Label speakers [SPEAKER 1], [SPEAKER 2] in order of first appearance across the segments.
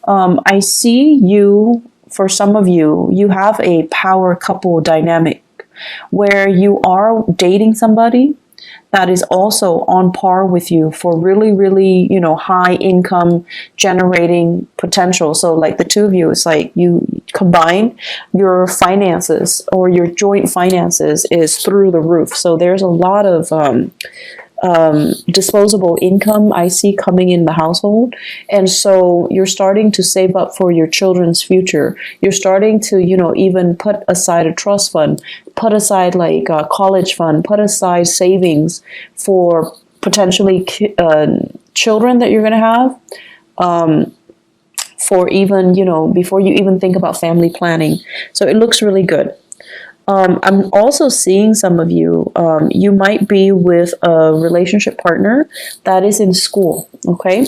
[SPEAKER 1] I see you, for some of you, you have a power couple dynamic where you are dating somebody that is also on par with you for really, really, high income generating potential. So like the two of you, it's like you combine your finances, or your joint finances is through the roof. So there's a lot of disposable income I see coming in the household. And so you're starting to save up for your children's future. You're starting to, even put aside a trust fund, put aside like a college fund, put aside savings for potentially children that you're going to have. For even, before you even think about family planning. So it looks really good. I'm also seeing some of you, you might be with a relationship partner that is in school, okay?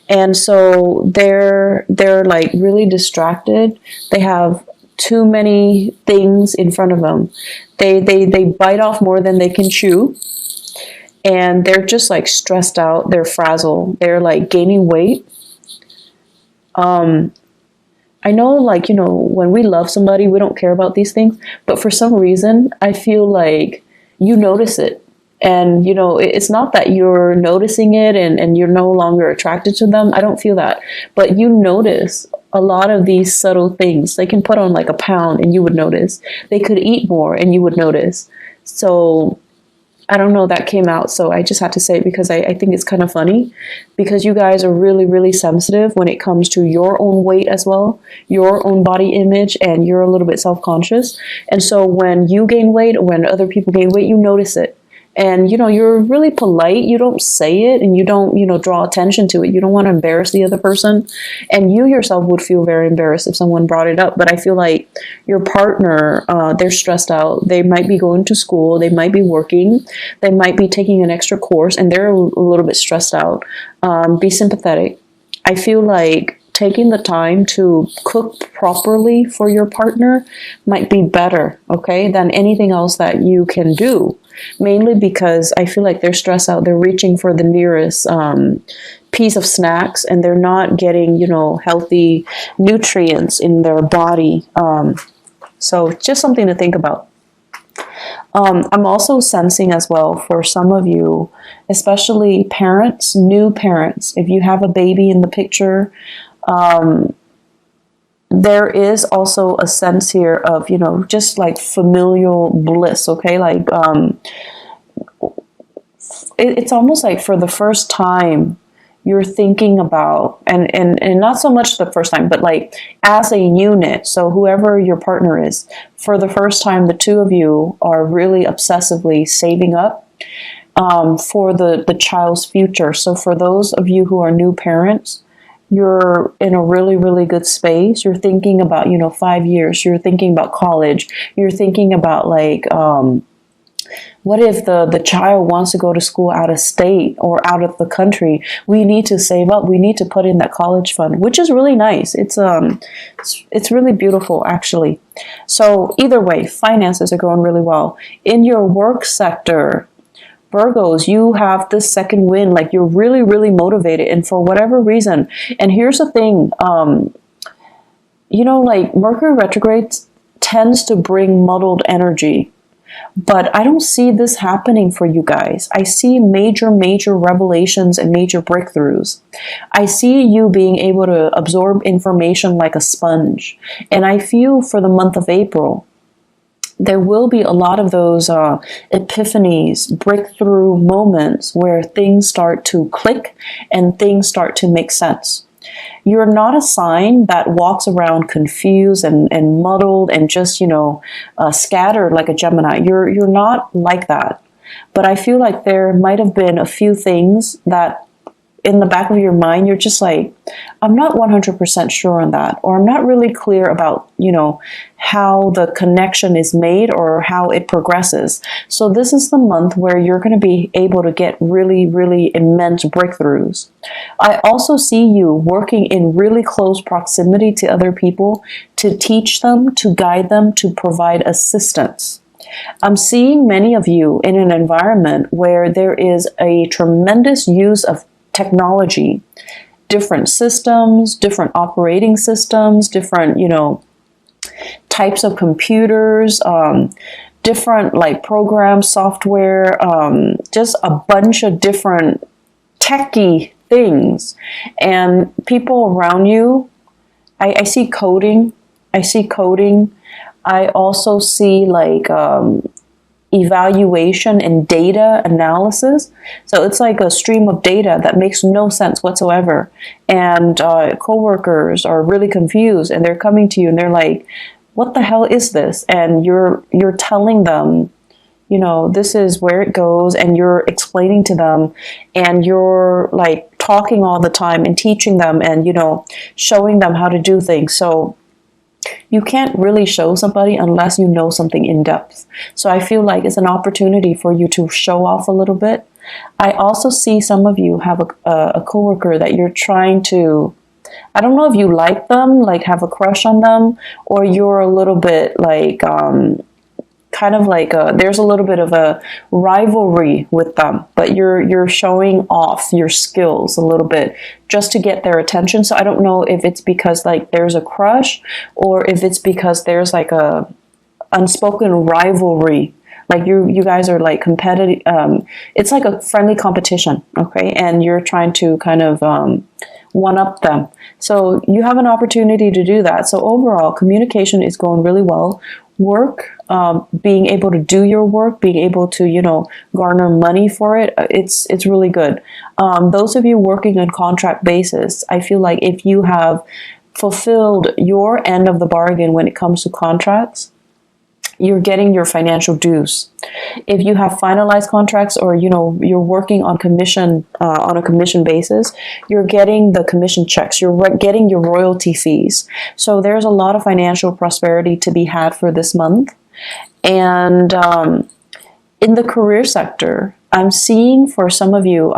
[SPEAKER 1] And so they're like really distracted. They have too many things in front of them. They bite off more than they can chew. And they're just like stressed out. They're frazzled. They're like gaining weight. I know, like, when we love somebody, we don't care about these things. But for some reason, I feel like you notice it. And, it's not that you're noticing it and you're no longer attracted to them. I don't feel that. But you notice a lot of these subtle things. They can put on like a pound and you would notice. They could eat more and you would notice. So I don't know, that came out, so I just had to say it because I think it's kind of funny, because you guys are really, really sensitive when it comes to your own weight as well, your own body image, and you're a little bit self-conscious. And so when you gain weight or when other people gain weight, you notice it. And, you're really polite. You don't say it and you don't, draw attention to it. You don't want to embarrass the other person. And you yourself would feel very embarrassed if someone brought it up. But I feel like your partner, they're stressed out. They might be going to school. They might be working. They might be taking an extra course and they're a little bit stressed out. Be sympathetic. I feel like taking the time to cook properly for your partner might be better, okay, than anything else that you can do. Mainly because I feel like they're stressed out. They're reaching for the nearest piece of snacks and they're not getting, healthy nutrients in their body. So just something to think about. I'm also sensing as well for some of you, especially parents, new parents, if you have a baby in the picture, there is also a sense here of, just like familial bliss, okay? Like, it's almost like for the first time you're thinking about, and not so much the first time, but like as a unit. So whoever your partner is, for the first time, the two of you are really obsessively saving up for the child's future. So for those of you who are new parents, you're in a really, really good space. You're thinking about, 5 years. You're thinking about college. You're thinking about like, what if the child wants to go to school out of state or out of the country? We need to save up. We need to put in that college fund, which is really nice. It's really beautiful, actually. So either way, finances are going really well. In your work sector, Virgos, you have this second wind, like you're really, really motivated, and for whatever reason. And here's the thing, like Mercury retrograde tends to bring muddled energy, but I don't see this happening for you guys. I see major, major revelations and major breakthroughs. I see you being able to absorb information like a sponge. And I feel for the month of April, there will be a lot of those epiphanies, breakthrough moments where things start to click and things start to make sense. You're not a sign that walks around confused and muddled and just, scattered like a Gemini. You're not like that. But I feel like there might have been a few things that in the back of your mind, you're just like, I'm not 100% sure on that, or I'm not really clear about, how the connection is made or how it progresses. So this is the month where you're going to be able to get really, really immense breakthroughs. I also see you working in really close proximity to other people to teach them, to guide them, to provide assistance. I'm seeing many of you in an environment where there is a tremendous use of technology, different systems, different operating systems, different, types of computers, different like programs, software, just a bunch of different techie things. And people around you, I see coding. I also see like evaluation and data analysis. So it's like a stream of data that makes no sense whatsoever. And coworkers are really confused, and they're coming to you and they're like, what the hell is this? And you're telling them, this is where it goes, and you're explaining to them, and you're like talking all the time and teaching them and, showing them how to do things. So you can't really show somebody unless you know something in depth. So I feel like it's an opportunity for you to show off a little bit. I also see some of you have a coworker that you're trying to, I don't know if you like them, like have a crush on them, or you're a little bit like, kind of like there's a little bit of a rivalry with them, but you're showing off your skills a little bit just to get their attention. So I don't know if it's because like there's a crush, or if it's because there's like a unspoken rivalry. Like you guys are like competitive. It's like a friendly competition, okay? And you're trying to kind of one up them. So you have an opportunity to do that. So overall, communication is going really well. Work, being able to do your work, being able to, garner money for it, it's really good. Those of you working on contract basis, I feel like if you have fulfilled your end of the bargain when it comes to contracts, you're getting your financial dues. If you have finalized contracts, or you're working on commission on a commission basis, you're getting the commission checks, you're getting your royalty fees. So there's a lot of financial prosperity to be had for this month. And in the career sector, I'm seeing for some of you,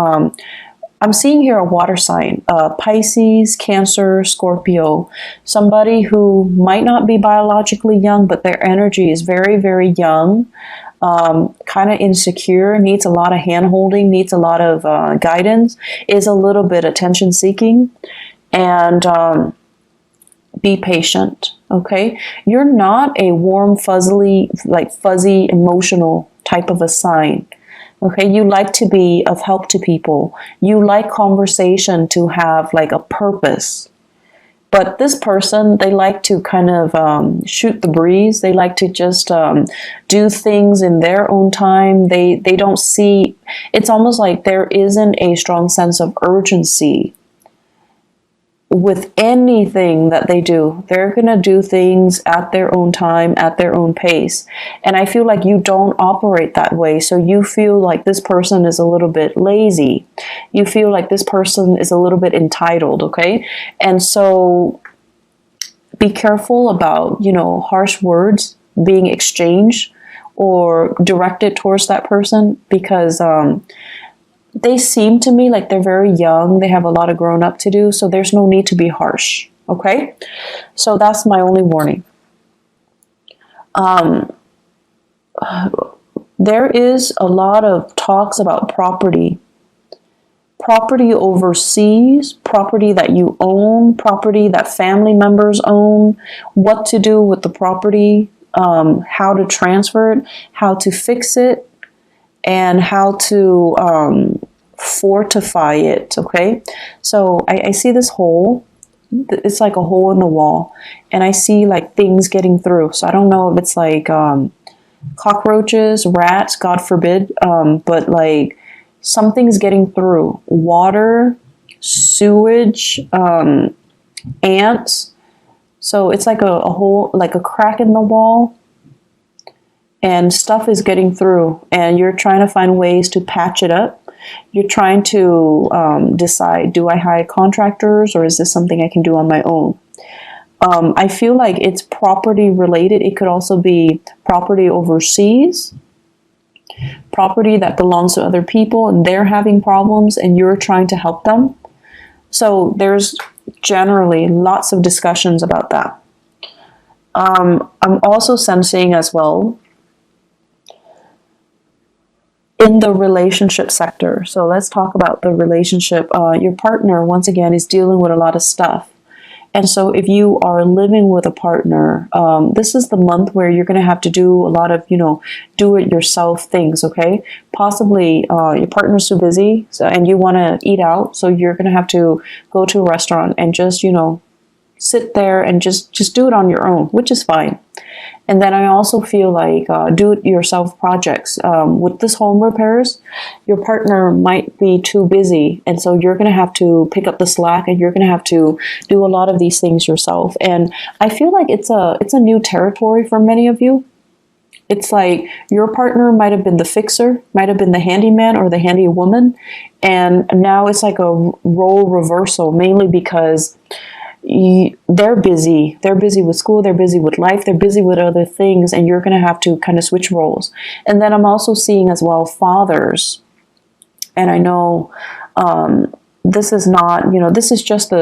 [SPEAKER 1] I'm seeing here a water sign, Pisces, Cancer, Scorpio, somebody who might not be biologically young, but their energy is very, very young, kind of insecure, needs a lot of hand-holding, needs a lot of guidance, is a little bit attention-seeking, and be patient, okay? You're not a warm, fuzzy, emotional type of a sign. Okay, you like to be of help to people. You like conversation to have like a purpose. But this person, they like to kind of shoot the breeze. They like to just do things in their own time. They don't see, it's almost like there isn't a strong sense of urgency with anything that they do. They're going to do things at their own time, at their own pace. And I feel like you don't operate that way. So you feel like this person is a little bit lazy. You feel like this person is a little bit entitled, okay? And so be careful about, harsh words being exchanged or directed towards that person, because they seem to me like they're very young. They have a lot of grown up to do. So there's no need to be harsh. Okay. So that's my only warning. There is a lot of talks about property overseas, property that you own, property that family members own, what to do with the property, how to transfer it, how to fix it, and how to fortify it, okay? So I see this hole. It's like a hole in the wall. And I see like things getting through. So I don't know if it's like cockroaches, rats, God forbid, but like something's getting through. Water, sewage, ants. So it's like a hole, like a crack in the wall. And stuff is getting through, and you're trying to find ways to patch it up. You're trying to decide, do I hire contractors, or is this something I can do on my own? I feel like it's property related. It could also be property overseas, property that belongs to other people, and they're having problems, and you're trying to help them. So there's generally lots of discussions about that. I'm also sensing as well, in the relationship sector. So let's talk about the relationship. Your partner, once again, is dealing with a lot of stuff. And so if you are living with a partner, this is the month where you're going to have to do a lot of, do-it-yourself things, okay? Possibly your partner's too busy and you want to eat out, so you're going to have to go to a restaurant and just, sit there and just do it on your own, which is fine. And then I also feel like do-it-yourself projects. With this home repairs, your partner might be too busy. And so you're going to have to pick up the slack and you're going to have to do a lot of these things yourself. And I feel like it's a new territory for many of you. It's like your partner might have been the fixer, might have been the handyman or the handy woman. And now it's like a role reversal, mainly because they're busy. They're busy with school. They're busy with life. They're busy with other things. And you're going to have to kind of switch roles. And then I'm also seeing as well fathers. And I know this is not, this is just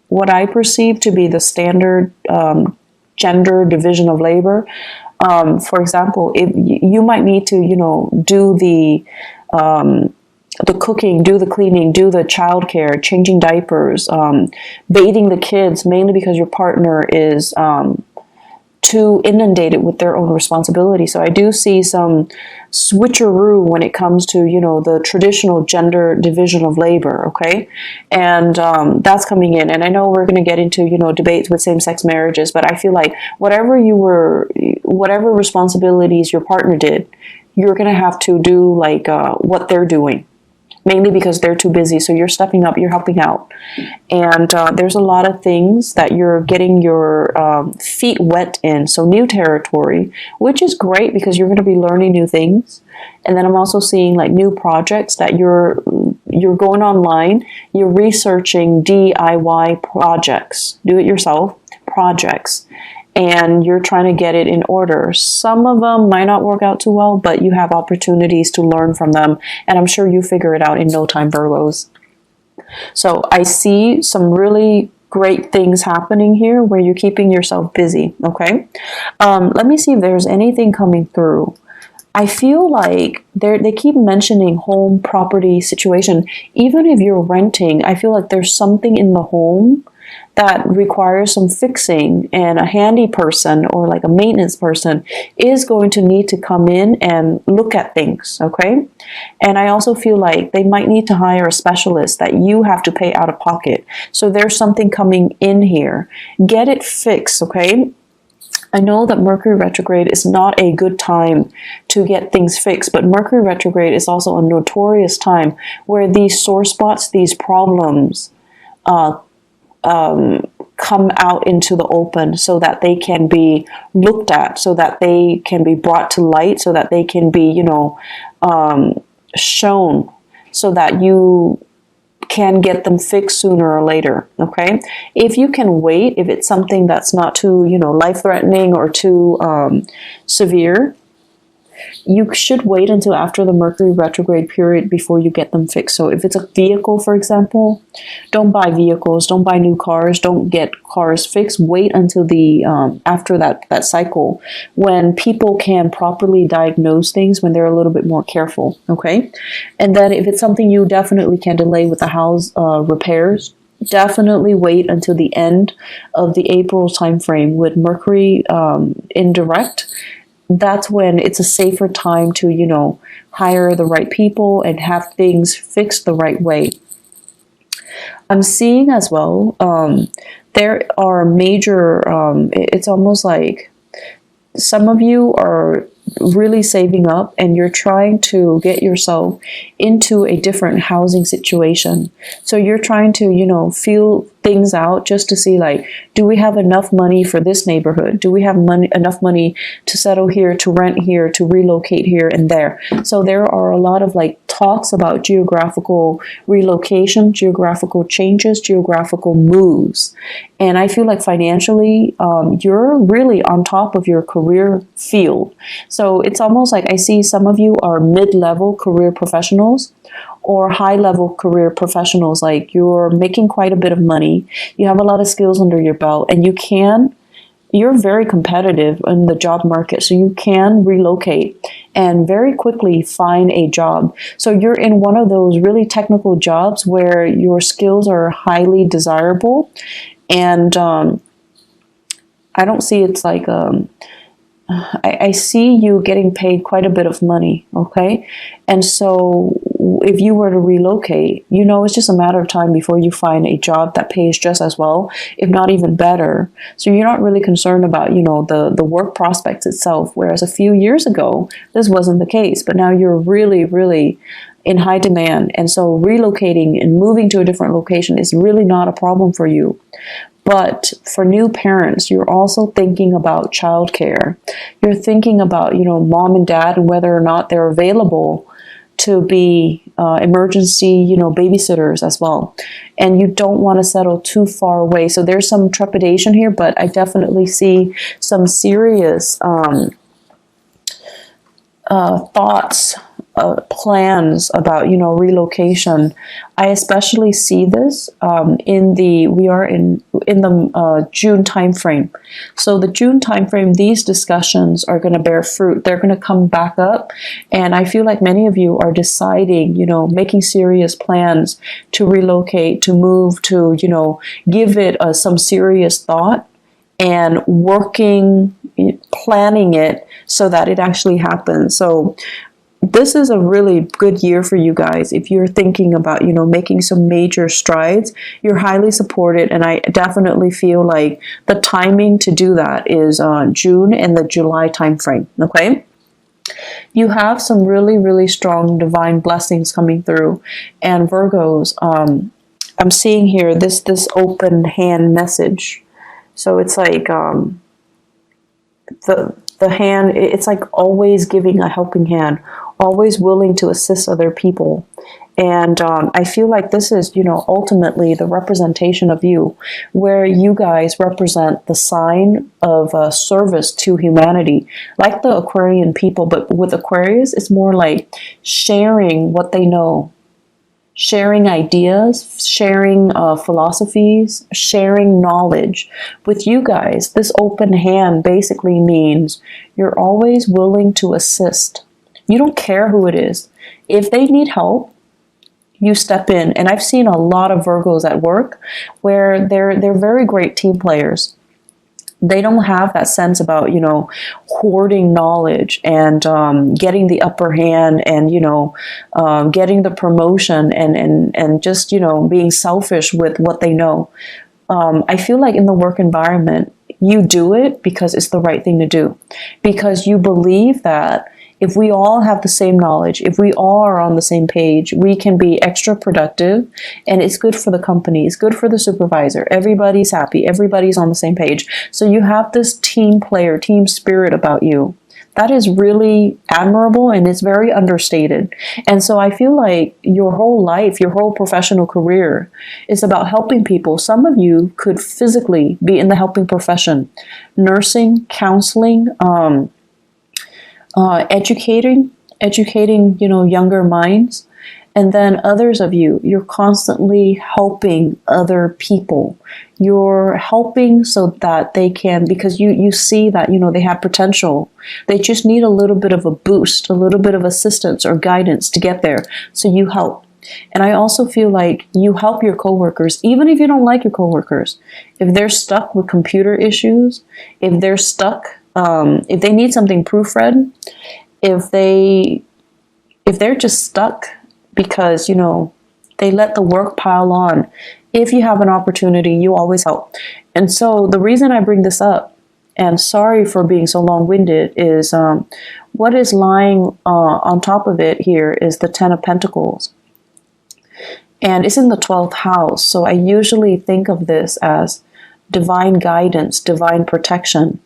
[SPEAKER 1] what I perceive to be the standard gender division of labor. For example, if you might need to, do the cooking, do the cleaning, do the childcare, changing diapers, bathing the kids, mainly because your partner is too inundated with their own responsibility. So I do see some switcheroo when it comes to, the traditional gender division of labor, okay? And that's coming in. And I know we're going to get into, debates with same-sex marriages, but I feel like whatever responsibilities your partner did, you're going to have to do like what they're doing. Mainly because they're too busy. So you're stepping up, you're helping out. And there's a lot of things that you're getting your feet wet in. So new territory, which is great because you're going to be learning new things. And then I'm also seeing like new projects that you're going online, you're researching DIY projects, do it yourself projects. And you're trying to get it in order. Some of them might not work out too well, but you have opportunities to learn from them. And I'm sure you figure it out in no time, Virgos. So I see some really great things happening here where you're keeping yourself busy, okay? Let me see if there's anything coming through. I feel like they keep mentioning home property situation. Even if you're renting, I feel like there's something in the home that requires some fixing, and a handy person or like a maintenance person is going to need to come in and look at things, okay? And I also feel like they might need to hire a specialist that you have to pay out of pocket. So there's something coming in here. Get it fixed, okay? I know that Mercury retrograde is not a good time to get things fixed, but Mercury retrograde is also a notorious time where these sore spots, these problems, come out into the open so that they can be looked at, so that they can be brought to light, so that they can be, shown, so that you can get them fixed sooner or later, okay? If you can wait, if it's something that's not too, life-threatening or too severe, you should wait until after the Mercury retrograde period before you get them fixed. So if it's a vehicle, for example, don't buy vehicles, don't buy new cars, don't get cars fixed. Wait until the after that cycle when people can properly diagnose things, when they're a little bit more careful, okay? And then if it's something you definitely can delay with the house repairs, definitely wait until the end of the April time frame with Mercury in direct. That's when it's a safer time to, hire the right people and have things fixed the right way. I'm seeing as well, there are major, it's almost like some of you are really saving up and you're trying to get yourself into a different housing situation. So you're trying to, feel things out just to see, like, do we have enough money for this neighborhood? Do we have enough money to settle here, to rent here, to relocate here and there? So there are a lot of like talks about geographical relocation, geographical changes, geographical moves. And I feel like financially, you're really on top of your career field. So it's almost like I see some of you are mid-level career professionals or high-level career professionals. Like you're making quite a bit of money, you have a lot of skills under your belt, and you can you're very competitive in the job market, so you can relocate and very quickly find a job. So you're in one of those really technical jobs where your skills are highly desirable, and I don't see it's like I see you getting paid quite a bit of money, okay? And so if you were to relocate, you know, it's just a matter of time before you find a job that pays just as well, if not even better. So you're not really concerned about, you know, the work prospects itself, whereas a few years ago, this wasn't the case. But now you're really, really in high demand. And so relocating and moving to a different location is really not a problem for you. But for new parents, you're also thinking about childcare. You're thinking about, you know, mom and dad and whether or not they're available to be emergency, you know, babysitters as well. And you don't want to settle too far away. So there's some trepidation here, but I definitely see some serious thoughts, plans about, you know, relocation. I especially see this we are in the June timeframe. So the June timeframe, these discussions are going to bear fruit. They're going to come back up, and I feel like many of you are deciding, you know, making serious plans to relocate, to move, to, you know, give it some serious thought and working, planning it so that it actually happens. So this is a really good year for you guys. If you're thinking about, you know, making some major strides, you're highly supported. And I definitely feel like the timing to do that is June and the July timeframe. Okay. You have some really, really strong divine blessings coming through. And Virgos, I'm seeing here this open hand message. So it's like the hand, it's like always giving a helping hand, always willing to assist other people. And I feel like this is, you know, ultimately the representation of you, where you guys represent the sign of service to humanity, like the Aquarian people. But with Aquarius, it's more like sharing what they know, sharing ideas, sharing philosophies, sharing knowledge. With you guys, this open hand basically means you're always willing to assist. You don't care who it is. If they need help, you step in. And I've seen a lot of Virgos at work where they're very great team players. They don't have that sense about, you know, hoarding knowledge and getting the upper hand and, you know, getting the promotion and just, you know, being selfish with what they know. I feel like in the work environment, you do it because it's the right thing to do. Because you believe that if we all have the same knowledge, if we all are on the same page, we can be extra productive, and it's good for the company, it's good for the supervisor. Everybody's happy, everybody's on the same page. So you have this team player, team spirit about you. That is really admirable, and it's very understated. And so I feel like your whole life, your whole professional career is about helping people. Some of you could physically be in the helping profession, nursing, counseling, educating, you know, younger minds. And then others of you, you're constantly helping other people. You're helping so that they can, because you see that, you know, they have potential. They just need a little bit of a boost, a little bit of assistance or guidance to get there. So you help. And I also feel like you help your coworkers, even if you don't like your coworkers. If they're stuck with computer issues, if they're stuck, if they need something proofread, if they're just stuck because, you know, they let the work pile on. If you have an opportunity, you always help. And so the reason I bring this up, and sorry for being so long-winded, is what is lying on top of it here is the Ten of Pentacles. And it's in the 12th house. So I usually think of this as divine guidance, divine protection,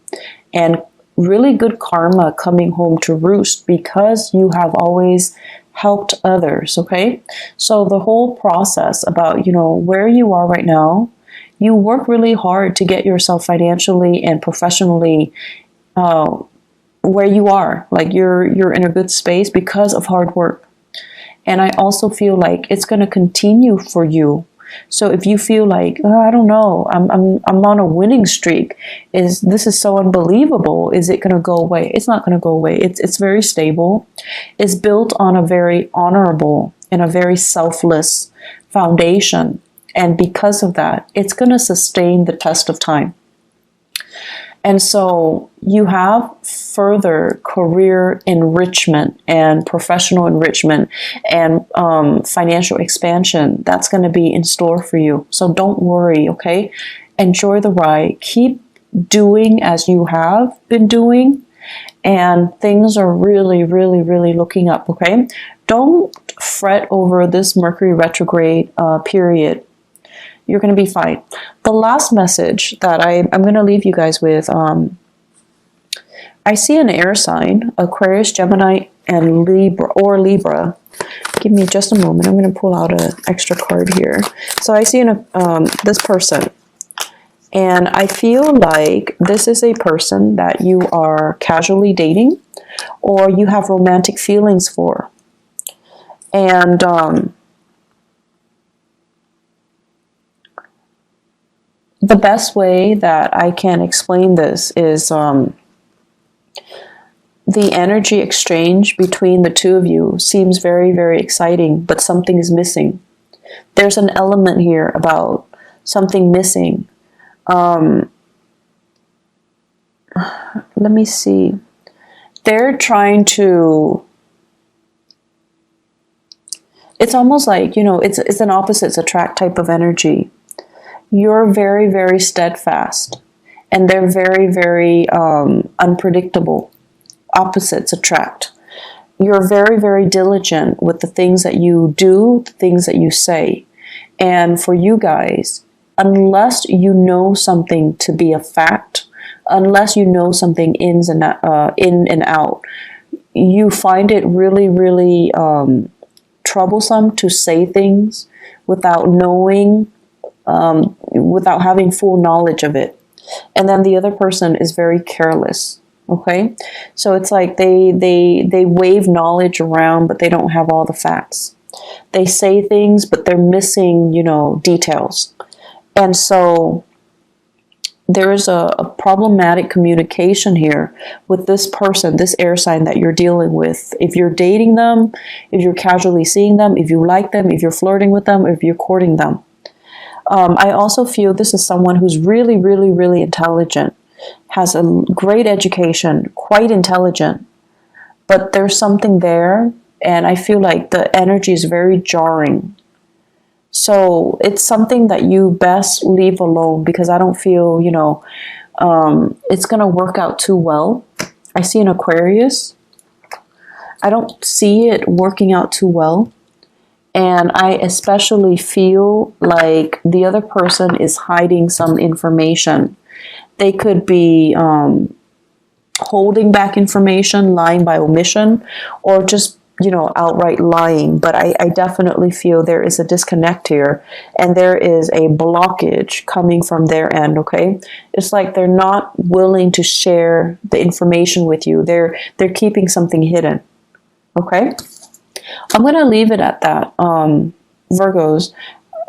[SPEAKER 1] and really good karma coming home to roost because you have always helped others, okay? So the whole process about, you know, where you are right now, you work really hard to get yourself financially and professionally where you are. Like you're in a good space because of hard work. And I also feel like it's going to continue for you So if you feel like, oh, I don't know, I'm on a winning streak, this is so unbelievable, is it going to go away? It's not going to go away. It's very stable. It's built on a very honorable and a very selfless foundation. And because of that, it's going to sustain the test of time. And so you have further career enrichment and professional enrichment and financial expansion that's going to be in store for you. So don't worry, okay? Enjoy the ride. Keep doing as you have been doing, and things are really, really, really looking up, okay? Don't fret over this Mercury retrograde period. You're going to be fine. The last message that I'm going to leave you guys with, I see an air sign, Aquarius, Gemini, and Libra. Give me just a moment. I'm going to pull out an extra card here. So I see this person, and I feel like this is a person that you are casually dating or you have romantic feelings for. And the best way that I can explain this is the energy exchange between the two of you seems very, very exciting, but something is missing. There's an element here about something missing. Let me see. They're trying to... It's almost like, you know, it's an opposites attract type of energy. You're very, very steadfast, and they're very, very unpredictable. Opposites attract. You're very, very diligent with the things that you do, the things that you say. And for you guys, unless you know something to be a fact, unless you know something in and out, you find it really, really troublesome to say things without knowing, without having full knowledge of it. And then the other person is very careless. Okay, so it's like they wave knowledge around, but they don't have all the facts. They say things, but they're missing, you know, details. And so there is a problematic communication here with this person, this air sign that you're dealing with. If you're dating them, if you're casually seeing them, if you like them, if you're flirting with them, or if you're courting them. I also feel this is someone who's really, really, really intelligent, has a great education, quite intelligent, but there's something there, and I feel like the energy is very jarring. So it's something that you best leave alone, because I don't feel, you know, it's going to work out too well. I see an Aquarius. I don't see it working out too well. And I especially feel like the other person is hiding some information. They could be holding back information, lying by omission, or just, you know, outright lying. But I definitely feel there is a disconnect here, and there is a blockage coming from their end, okay? It's like they're not willing to share the information with you. They're keeping something hidden, okay? I'm going to leave it at that, Virgos.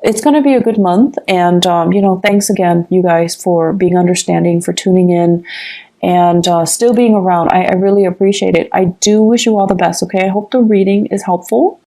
[SPEAKER 1] It's going to be a good month, and, you know, thanks again, you guys, for being understanding, for tuning in, and still being around. I really appreciate it. I do wish you all the best, okay? I hope the reading is helpful.